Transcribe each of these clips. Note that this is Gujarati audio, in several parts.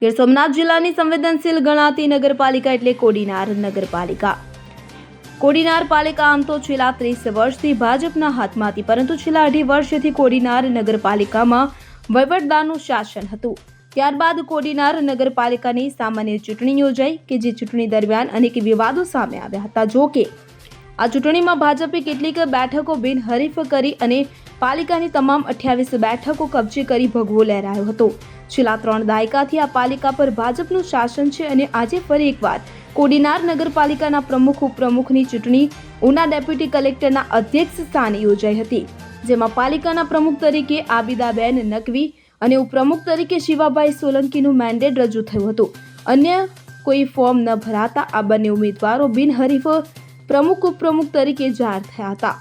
ગીર સોમનાથ જિલ્લાની સંવેદનશીલ ગણાતી નગરપાલિકા એટલે કોડીનાર નગરપાલિકા. કોડીનાર પાલિકા આમ તો છેલ્લા 30 વર્ષથી ભાજપના હાથમાં હતી, પરંતુ છેલ્લા 2.5 વર્ષથી કોડીનાર નગરપાલિકામાં વહીવટદારનું શાસન હતું. ત્યારબાદ કોડીનાર નગરપાલિકાની સામાન્ય ચૂંટણી યોજાઈ કે જે ચૂંટણી દરમિયાન અનેક વિવાદો સામે આવ્યા હતા. જો કે આ ચૂંટણીમાં ભાજપે કેટલીક બેઠકો બિનહરીફ કરી અને પાલિકાની તમામ 28 બેઠકો કબજે કરી ભગવો લહેરાયો હતો. છેલ્લા 3 દાયકાથી આ પાલિકા પર ભાજપનું શાસન છે અને આજે ફરી એકવાર કોડીનાર નગરપાલિકાના પ્રમુખ ઉપપ્રમુખની ચૂંટણી ઉના ડેપ્યુટી કલેક્ટરના અધ્યક્ષ સ્થાને યોજાઈ હતી, જેમાં પાલિકાના પ્રમુખ તરીકે આબિદાબેન નકવી અને ઉપપ્રમુખ તરીકે શિવાભાઈ સોલંકીનું મેન્ડેટ રજૂ થયું હતું. અન્ય કોઈ ફોર્મ ન ભરાતા આ બંને ઉમેદવારો બિનહરીફ પ્રમુખ ઉપપ્રમુખ તરીકે જાહેર થયા હતા.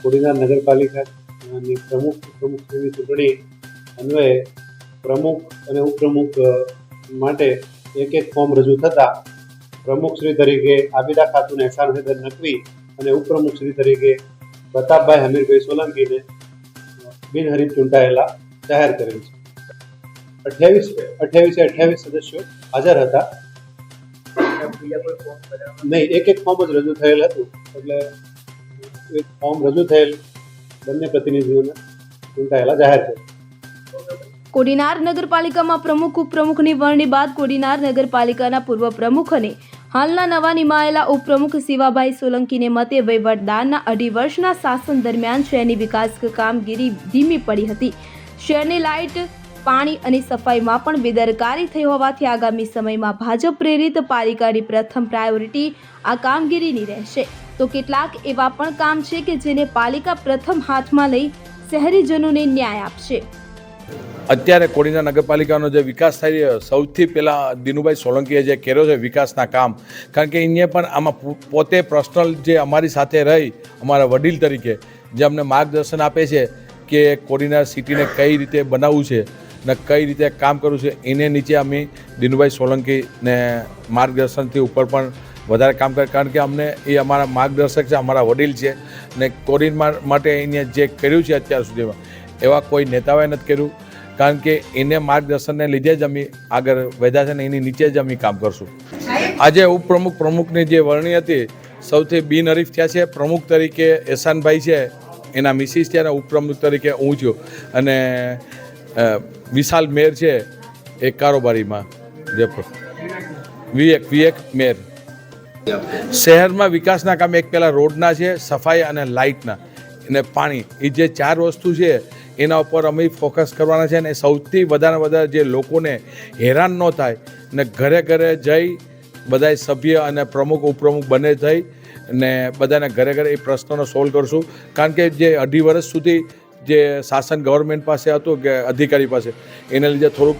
કોડીનાર નગરપાલિકાની પ્રમુખની ચૂંટણી અન્વયે પ્રમુખ અને ઉપપ્રમુખ માટે એક ફોર્મ રજૂ થતા પ્રમુખશ્રી તરીકે આબિદા ખાતુન એહસાન હૈદર નકવી અને ઉપપ્રમુખશ્રી તરીકે પ્રતાપભાઈ હમીરભાઈ સોલંકીને બિનહરીફ ચૂંટાયેલા જાહેર કરેલ છે. 28 સદસ્યો હાજર હતા. નહીં, એક ફોર્મ જ રજૂ થયેલ હતું, એટલે એક ફોર્મ રજૂ થયેલ બંને પ્રતિનિધિઓને ચૂંટાયેલા જાહેર કર્યા. કોડીનાર નગરપાલિકામાં પ્રમુખ ઉપપ્રમુખની વરણી બાદ કોડીનાર નગરપાલિકાના પૂર્વ પ્રમુખ અને હાલના નવા નિમાયેલા ઉપપ્રમુખ શિવાભાઈ સોલંકીને મતે વહીવટદારના 2.5 વર્ષના શાસન દરમિયાન શહેરની વિકાસ કામગીરી ધીમી પડી હતી. શહેરની લાઇટ, પાણી અને સફાઈમાં પણ બેદરકારી થઈ હોવાથી આગામી સમયમાં ભાજપ પ્રેરિત પાલિકાની પ્રથમ પ્રાયોરિટી આ કામગીરીની રહેશે. તો કેટલાક એવા પણ કામ છે કે જેને પાલિકા પ્રથમ હાથમાં લઈ શહેરીજનોને ન્યાય આપશે. અત્યારે કોડીનાર નગરપાલિકાનો જે વિકાસ થાય છે, સૌથી પહેલાં દિનુભાઈ સોલંકીએ જે કર્યો છે વિકાસના કામ, કારણ કે એને પણ આમાં પોતે પર્સનલ જે અમારી સાથે રહી, અમારા વડીલ તરીકે જે અમને માર્ગદર્શન આપે છે કે કોડીનાર સિટીને કઈ રીતે બનાવવું છે ને કઈ રીતે કામ કરવું છે, એને નીચે અમે દિનુભાઈ સોલંકીને માર્ગદર્શનથી ઉપર પણ વધારે કામ કરે, કારણ કે અમને એ અમારા માર્ગદર્શક છે, અમારા વડીલ છે. ને કોડીનાર માટે એને જે કર્યું છે અત્યાર સુધીમાં એવા કોઈ નેતાઓએ નથી કર્યું, કારણ કે એને માર્ગદર્શનને લીધે જ અમે આગળ વધ્યા છે ને એની નીચે જ અમે કામ કરશું. આજે ઉપપ્રમુખ પ્રમુખની જે વરણી હતી, સૌથી બિનહરીફ થયા છે. પ્રમુખ તરીકે એહસાનભાઈ છે, એના મિસિસ છે, અને ઉપપ્રમુખ તરીકે હું છું, અને વિશાલ મેર છે એ કારોબારીમાં જે વિવેક મેર. શહેરમાં વિકાસના કામ એક પહેલાં રોડના છે, સફાઈ અને લાઇટના અને પાણી, એ જે 4 વસ્તુ છે એના ઉપર અમે ફોકસ કરવાના છે. અને સૌથી વધારે જે લોકોને હેરાન ન થાય ને ઘરે ઘરે જઈ બધાય સભ્ય અને પ્રમુખ ઉપપ્રમુખ બંને થઈ અને બધાને ઘરે એ પ્રશ્નોનો સોલ્વ કરશું. કારણ કે જે 2.5 વર્ષ સુધી જે શાસન ગવર્મેન્ટ પાસે હતું કે અધિકારી પાસે, એના લીધે થોડુંક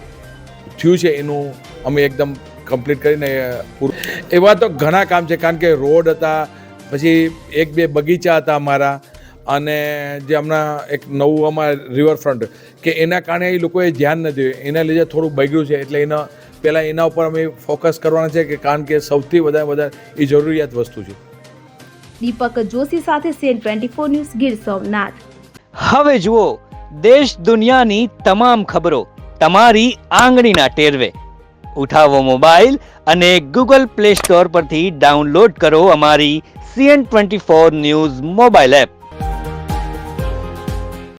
થયું છે, એનું અમે એકદમ કમ્પ્લીટ કરીને પૂરું. એવા તો ઘણા કામ છે, કારણ કે રોડ હતા, પછી 1-2 બગીચા હતા અમારા, અને જે હમણાં એક નવું અમારા રિવરફ્રન્ટ કે એના કારણે એ લોકોએ ધ્યાન નથી, એના લીધે થોડું બગડ્યું છે. એટલે પહેલાં એના ઉપર અમે ફોકસ કરવાના છે, કે કારણ કે સૌથી વધારે એ જરૂરિયાત વસ્તુ છે. દીપક જોશી સાથે CN24 ન્યૂઝ, ગીર સોમનાથ. હવે જુઓ દેશ દુનિયાની તમામ ખબરો તમારી આંગળીના ટેરવે. ઉઠાવો મોબાઈલ અને Google Play Store પરથી ડાઉનલોડ કરો અમારી CN24 ન્યૂઝ મોબાઈલ એપ.